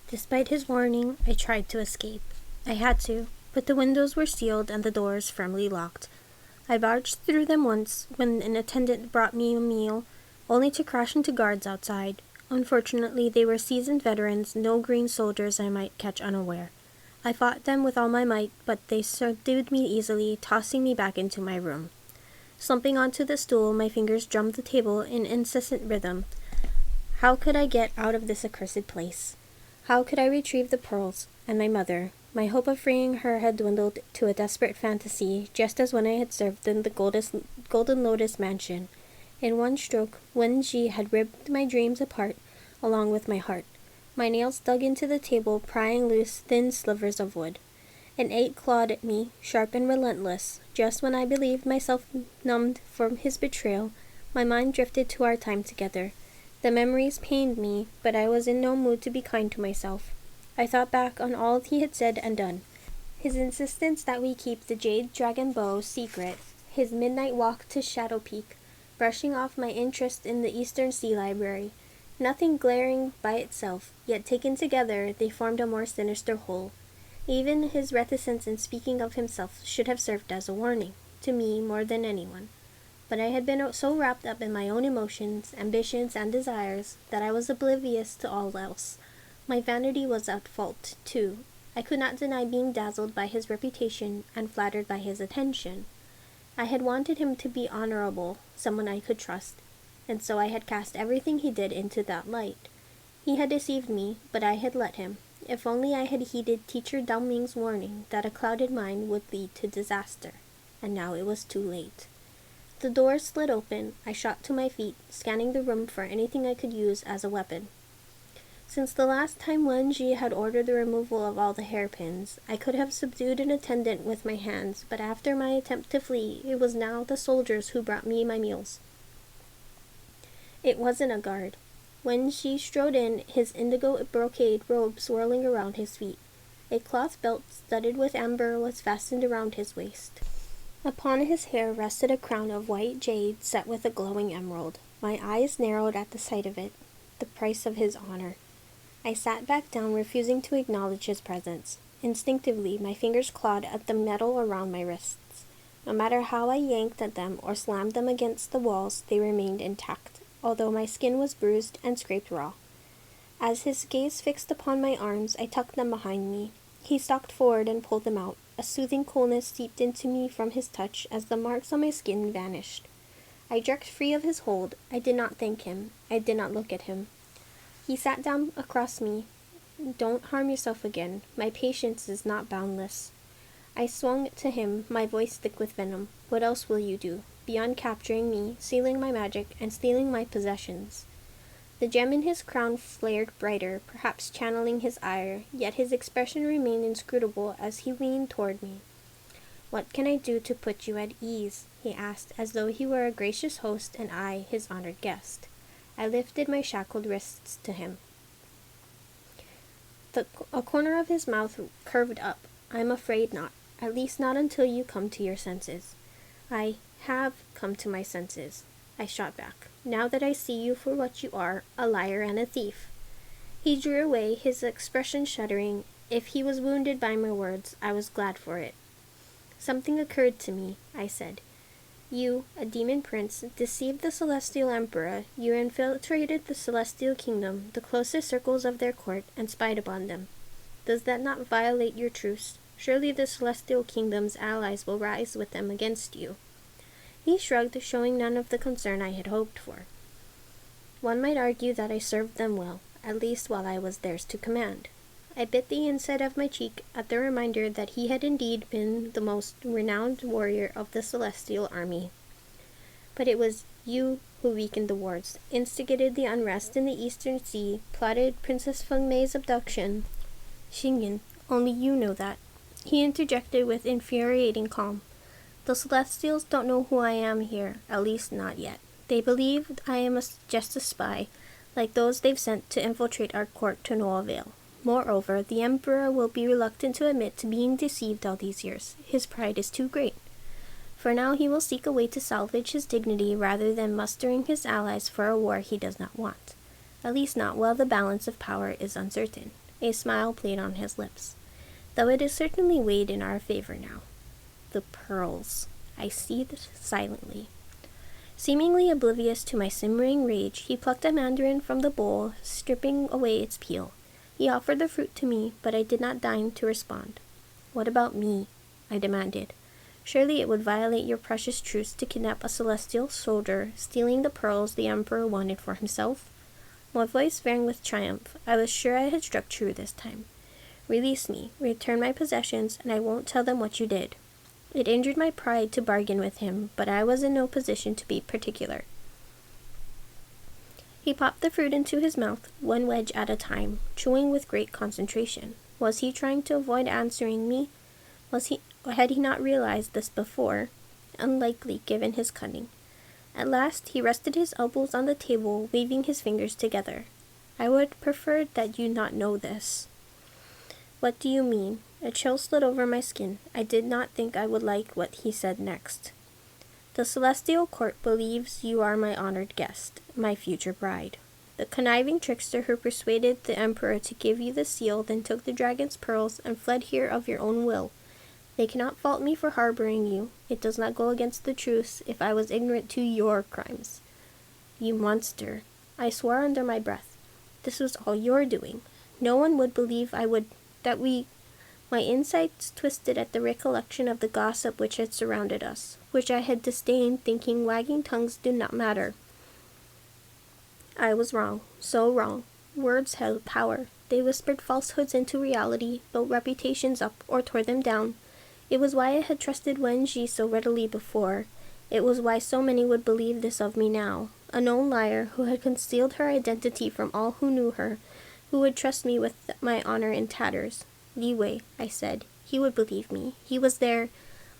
Despite his warning, I tried to escape. I had to, but the windows were sealed and the doors firmly locked. I barged through them once when an attendant brought me a meal, only to crash into guards outside. Unfortunately, they were seasoned veterans, no green soldiers I might catch unaware. I fought them with all my might, but they subdued me easily, tossing me back into my room. Slumping onto the stool, my fingers drummed the table in incessant rhythm. How could I get out of this accursed place? How could I retrieve the pearls and my mother? My hope of freeing her had dwindled to a desperate fantasy, just as when I had served in the Golden Lotus mansion. In one stroke, Wen Ji had ripped my dreams apart, along with my heart. My nails dug into the table, prying loose thin slivers of wood. An ache clawed at me, sharp and relentless. Just when I believed myself numbed from his betrayal, my mind drifted to our time together. The memories pained me, but I was in no mood to be kind to myself. I thought back on all he had said and done. His insistence that we keep the jade dragon bow secret, his midnight walk to Shadow Peak, brushing off my interest in the Eastern Sea Library. Nothing glaring by itself, yet taken together they formed a more sinister whole. Even his reticence in speaking of himself should have served as a warning, to me more than anyone. But I had been so wrapped up in my own emotions, ambitions, and desires that I was oblivious to all else. My vanity was at fault, too. I could not deny being dazzled by his reputation and flattered by his attention. I had wanted him to be honorable, someone I could trust, and so I had cast everything he did into that light. He had deceived me, but I had let him. If only I had heeded Teacher Dao Ming's warning that a clouded mind would lead to disaster. And now it was too late. The door slid open. I shot to my feet, scanning the room for anything I could use as a weapon. Since the last time Wen Ji had ordered the removal of all the hairpins, I could have subdued an attendant with my hands, but after my attempt to flee, it was now the soldiers who brought me my meals. It wasn't a guard. Wen Ji strode in, his indigo brocade robe swirling around his feet. A cloth belt studded with amber was fastened around his waist. Upon his hair rested a crown of white jade set with a glowing emerald. My eyes narrowed at the sight of it, the price of his honor. I sat back down, refusing to acknowledge his presence. Instinctively, my fingers clawed at the metal around my wrists. No matter how I yanked at them or slammed them against the walls, they remained intact, although my skin was bruised and scraped raw. As his gaze fixed upon my arms, I tucked them behind me. He stalked forward and pulled them out. A soothing coolness seeped into me from his touch as the marks on my skin vanished. I jerked free of his hold. I did not thank him. I did not look at him. He sat down across me. Don't harm yourself again. My patience is not boundless. I swung to him, my voice thick with venom. What else will you do, beyond capturing me, sealing my magic, and stealing my possessions? The gem in his crown flared brighter, perhaps channeling his ire, yet his expression remained inscrutable as he leaned toward me. What can I do to put you at ease? He asked, as though he were a gracious host and I his honored guest. I lifted my shackled wrists to him. A corner of his mouth curved up. I'm afraid not. At least not until you come to your senses. I have come to my senses. I shot back. Now that I see you for what you are, a liar and a thief. He drew away, his expression shuddering. If he was wounded by my words, I was glad for it. Something occurred to me, I said. You, a demon prince, deceived the Celestial Emperor. You infiltrated the Celestial Kingdom, the closest circles of their court, and spied upon them. Does that not violate your truce? Surely the Celestial Kingdom's allies will rise with them against you. He shrugged, showing none of the concern I had hoped for. One might argue that I served them well, at least while I was theirs to command. I bit the inside of my cheek at the reminder that he had indeed been the most renowned warrior of the Celestial Army. But it was you who weakened the wards, instigated the unrest in the Eastern Sea, plotted Princess Feng Mei's abduction. Xingyan, only you know that. He interjected with infuriating calm. The Celestials don't know who I am here, at least not yet. They believe I am just a spy, like those they've sent to infiltrate our court to no avail. Moreover, the Emperor will be reluctant to admit to being deceived all these years. His pride is too great. For now he will seek a way to salvage his dignity rather than mustering his allies for a war he does not want. At least not while the balance of power is uncertain. A smile played on his lips, though it is certainly weighed in our favor now. The pearls. I seethed silently. Seemingly oblivious to my simmering rage, he plucked a mandarin from the bowl, stripping away its peel. He offered the fruit to me, but I did not deign to respond. "What about me?" I demanded. "Surely it would violate your precious truce to kidnap a celestial soldier, stealing the pearls the Emperor wanted for himself?" My voice rang with triumph. I was sure I had struck true this time. "Release me, return my possessions, and I won't tell them what you did." It injured my pride to bargain with him, but I was in no position to be particular. He popped the fruit into his mouth, one wedge at a time, chewing with great concentration. Was he trying to avoid answering me? Had he not realized this before? Unlikely, given his cunning. At last he rested his elbows on the table, waving his fingers together. "I would prefer that you not know this." "What do you mean?" A chill slid over my skin. I did not think I would like what he said next. "The Celestial Court believes you are my honored guest, my future bride. The conniving trickster who persuaded the Emperor to give you the seal, then took the dragon's pearls and fled here of your own will. They cannot fault me for harboring you. It does not go against the truce if I was ignorant to your crimes." "You monster." I swore under my breath. "This was all your doing. No one would believe My insides twisted at the recollection of the gossip which had surrounded us, which I had disdained, thinking wagging tongues did not matter. I was wrong, so wrong. Words held power. They whispered falsehoods into reality, built reputations up, or tore them down. It was why I had trusted Wenji so readily before. It was why so many would believe this of me now. A known liar who had concealed her identity from all who knew her, who would trust me with my honor in tatters. "Li Wei," I said. He would believe me. He was there.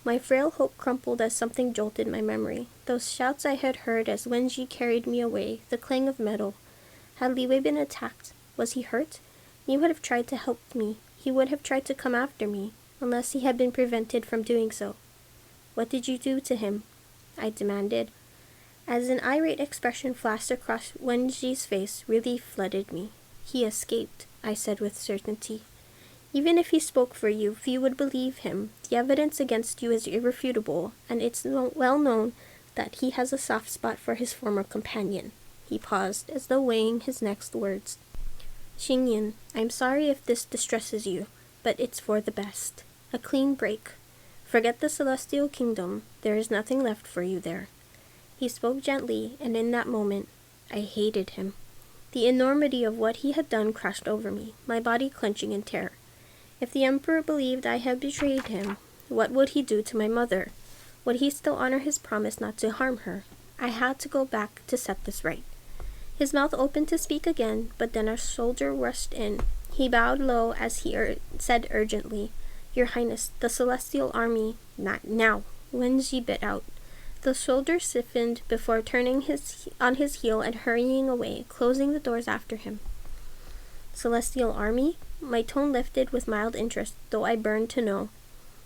My frail hope crumpled as something jolted my memory. Those shouts I had heard as Wenji carried me away, the clang of metal. Had Li Wei been attacked? Was he hurt? He would have tried to help me. He would have tried to come after me, unless he had been prevented from doing so. "What did you do to him?" I demanded. As an irate expression flashed across Wenji's face, relief flooded me. "He escaped," I said with certainty. "Even if he spoke for you, few would believe him. The evidence against you is irrefutable, and it's well known that he has a soft spot for his former companion." He paused, as though weighing his next words. "Xingyin, I'm sorry if this distresses you, but it's for the best. A clean break. Forget the Celestial Kingdom. There is nothing left for you there." He spoke gently, and in that moment, I hated him. The enormity of what he had done crashed over me, my body clenching in terror. If the Emperor believed I had betrayed him, what would he do to my mother? Would he still honor his promise not to harm her? I had to go back to set this right. His mouth opened to speak again, but then a soldier rushed in. He bowed low as he said urgently, "Your Highness, the Celestial Army—" "Not now," Wenji bit out. The soldier stiffened before turning on his heel and hurrying away, closing the doors after him. "Celestial Army?" My tone lifted with mild interest, though I burned to know.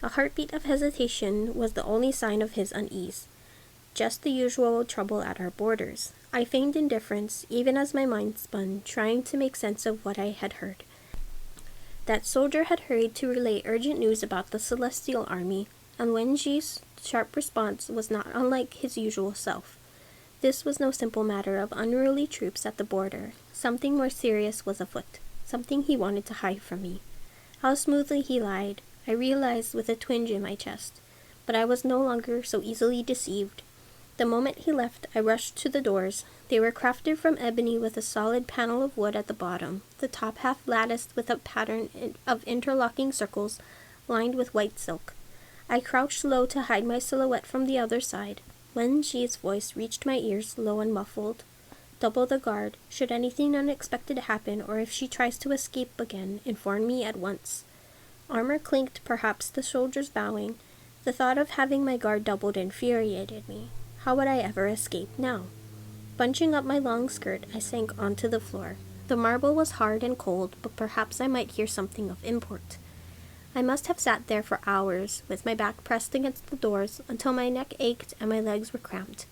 A heartbeat of hesitation was the only sign of his unease. Just the usual trouble at our borders. I feigned indifference, even as my mind spun, trying to make sense of what I had heard. That soldier had hurried to relay urgent news about the Celestial Army, and Wenji's sharp response was not unlike his usual self. This was no simple matter of unruly troops at the border. Something more serious was afoot. Something he wanted to hide from me. How smoothly he lied, I realized with a twinge in my chest. But I was no longer so easily deceived. The moment he left, I rushed to the doors. They were crafted from ebony with a solid panel of wood at the bottom, the top half latticed with a pattern of interlocking circles lined with white silk. I crouched low to hide my silhouette from the other side. Wenji's voice reached my ears, low and muffled. "Double the guard. Should anything unexpected happen, or if she tries to escape again, inform me at once." Armor clinked, perhaps the soldiers bowing. The thought of having my guard doubled infuriated me. How would I ever escape now? Bunching up my long skirt, I sank onto the floor. The marble was hard and cold, but perhaps I might hear something of import. I must have sat there for hours, with my back pressed against the doors, until my neck ached and my legs were cramped.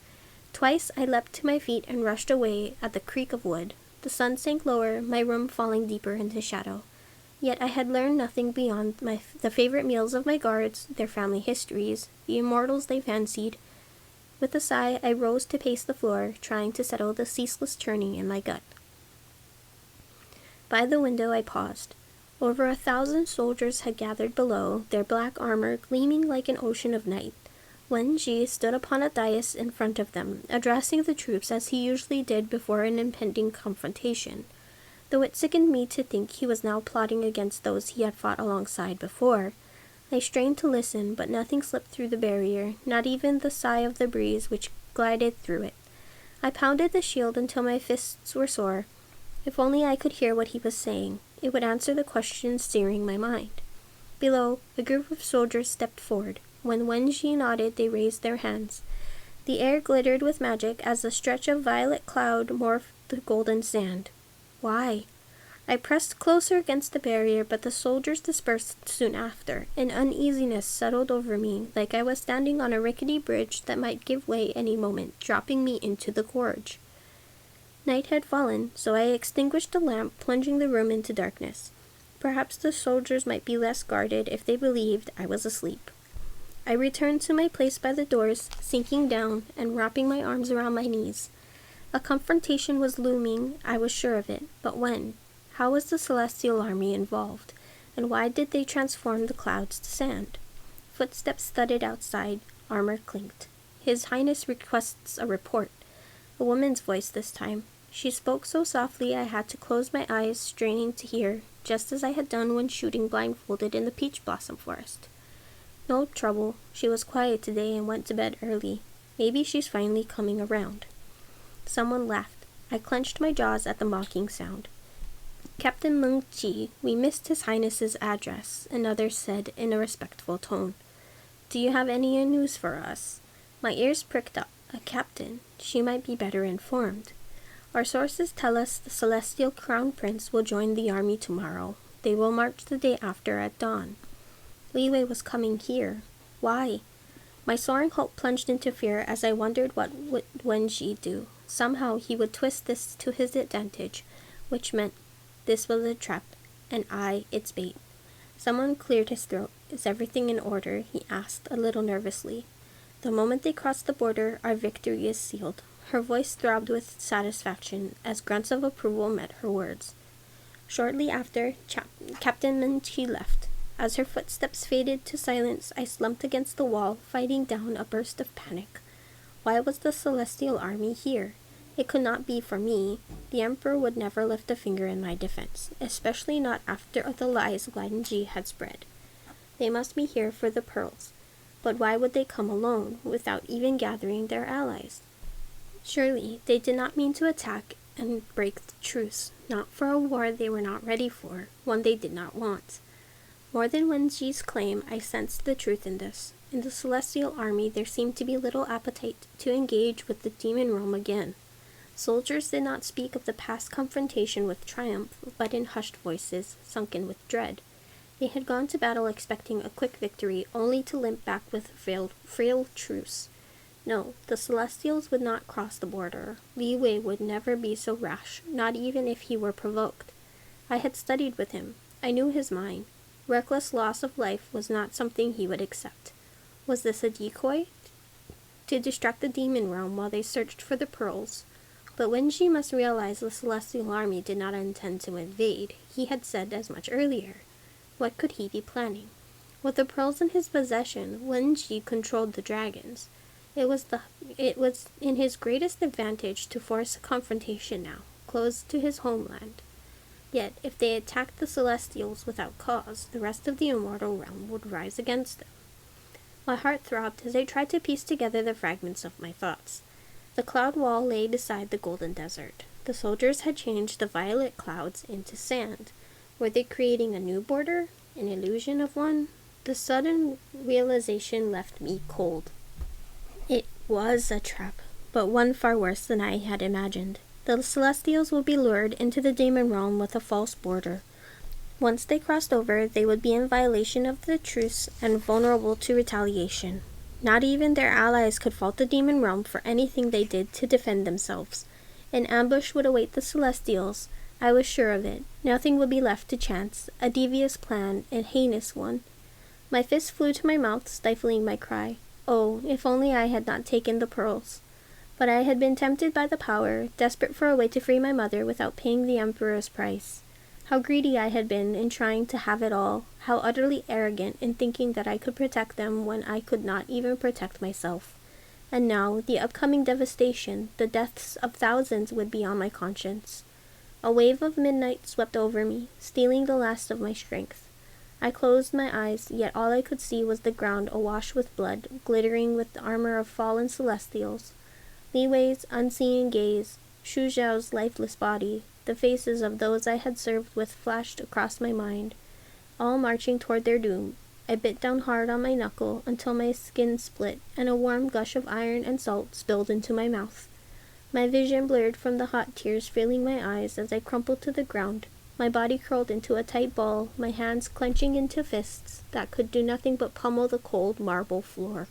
Twice I leapt to my feet and rushed away at the creak of wood. The sun sank lower, my room falling deeper into shadow. Yet I had learned nothing beyond the favorite meals of my guards, their family histories, the immortals they fancied. With a sigh, I rose to pace the floor, trying to settle the ceaseless churning in my gut. By the window I paused. Over 1,000 soldiers had gathered below, their black armor gleaming like an ocean of night. Wen Ji stood upon a dais in front of them, addressing the troops as he usually did before an impending confrontation. Though it sickened me to think he was now plotting against those he had fought alongside before, I strained to listen, but nothing slipped through the barrier, not even the sigh of the breeze which glided through it. I pounded the shield until my fists were sore. If only I could hear what he was saying, it would answer the questions searing my mind. Below, a group of soldiers stepped forward. When Wen Ji nodded, they raised their hands. The air glittered with magic as a stretch of violet cloud morphed the golden sand. Why? I pressed closer against the barrier, but the soldiers dispersed soon after. An uneasiness settled over me, like I was standing on a rickety bridge that might give way any moment, dropping me into the gorge. Night had fallen, so I extinguished the lamp, plunging the room into darkness. Perhaps the soldiers might be less guarded if they believed I was asleep. I returned to my place by the doors, sinking down and wrapping my arms around my knees. A confrontation was looming, I was sure of it, but when? How was the Celestial Army involved, and why did they transform the clouds to sand? Footsteps thudded outside, armor clinked. His Highness requests a report. A woman's voice this time. She spoke so softly I had to close my eyes, straining to hear, just as I had done when shooting blindfolded in the peach blossom forest. No trouble. She was quiet today and went to bed early. Maybe she's finally coming around. Someone laughed. I clenched my jaws at the mocking sound. Captain Meng Qi, we missed His Highness's address, another said in a respectful tone. Do you have any news for us? My ears pricked up. A captain. She might be better informed. Our sources tell us the Celestial Crown Prince will join the army tomorrow. They will march the day after at dawn. Li Wei was coming here. Why? My soaring hope plunged into fear as I wondered what would Wen Ji do. Somehow he would twist this to his advantage, which meant this was a trap, and I its bait. Someone cleared his throat. Is everything in order? He asked, a little nervously. The moment they crossed the border, our victory is sealed. Her voice throbbed with satisfaction as grunts of approval met her words. Shortly after, Captain Min Chi left. As her footsteps faded to silence, I slumped against the wall, fighting down a burst of panic. Why was the Celestial Army here? It could not be for me. The Emperor would never lift a finger in my defense, especially not after the lies Wen Ji had spread. They must be here for the pearls. But why would they come alone, without even gathering their allies? Surely they did not mean to attack and break the truce, not for a war they were not ready for, one they did not want. More than Wen Ji's claim, I sensed the truth in this. In the Celestial Army there seemed to be little appetite to engage with the demon realm again. Soldiers did not speak of the past confrontation with triumph, but in hushed voices, sunken with dread. They had gone to battle expecting a quick victory, only to limp back with a frail truce. No, the Celestials would not cross the border. Li Wei would never be so rash, not even if he were provoked. I had studied with him. I knew his mind. Reckless loss of life was not something he would accept. Was this a decoy? To distract the demon realm while they searched for the pearls. But Wen Ji must realize the Celestial Army did not intend to invade. He had said as much earlier. What could he be planning? With the pearls in his possession, Wen Ji controlled the dragons. It was in his greatest advantage to force a confrontation now, close to his homeland. Yet, if they attacked the Celestials without cause, the rest of the immortal realm would rise against them. My heart throbbed as I tried to piece together the fragments of my thoughts. The cloud wall lay beside the golden desert. The soldiers had changed the violet clouds into sand. Were they creating a new border? An illusion of one? The sudden realization left me cold. It was a trap, but one far worse than I had imagined. The Celestials would be lured into the demon realm with a false border. Once they crossed over, they would be in violation of the truce and vulnerable to retaliation. Not even their allies could fault the demon realm for anything they did to defend themselves. An ambush would await the Celestials, I was sure of it. Nothing would be left to chance, a devious plan, a heinous one. My fist flew to my mouth, stifling my cry. Oh, if only I had not taken the pearls! But I had been tempted by the power, desperate for a way to free my mother without paying the emperor's price. How greedy I had been in trying to have it all, how utterly arrogant in thinking that I could protect them when I could not even protect myself. And now, the upcoming devastation, the deaths of thousands would be on my conscience. A wave of midnight swept over me, stealing the last of my strength. I closed my eyes, yet all I could see was the ground awash with blood, glittering with the armor of fallen celestials. Li Wei's unseeing gaze, Shu Zhao's lifeless body, the faces of those I had served with flashed across my mind, all marching toward their doom. I bit down hard on my knuckle until my skin split, and a warm gush of iron and salt spilled into my mouth. My vision blurred from the hot tears filling my eyes as I crumpled to the ground, my body curled into a tight ball, my hands clenching into fists that could do nothing but pummel the cold marble floor.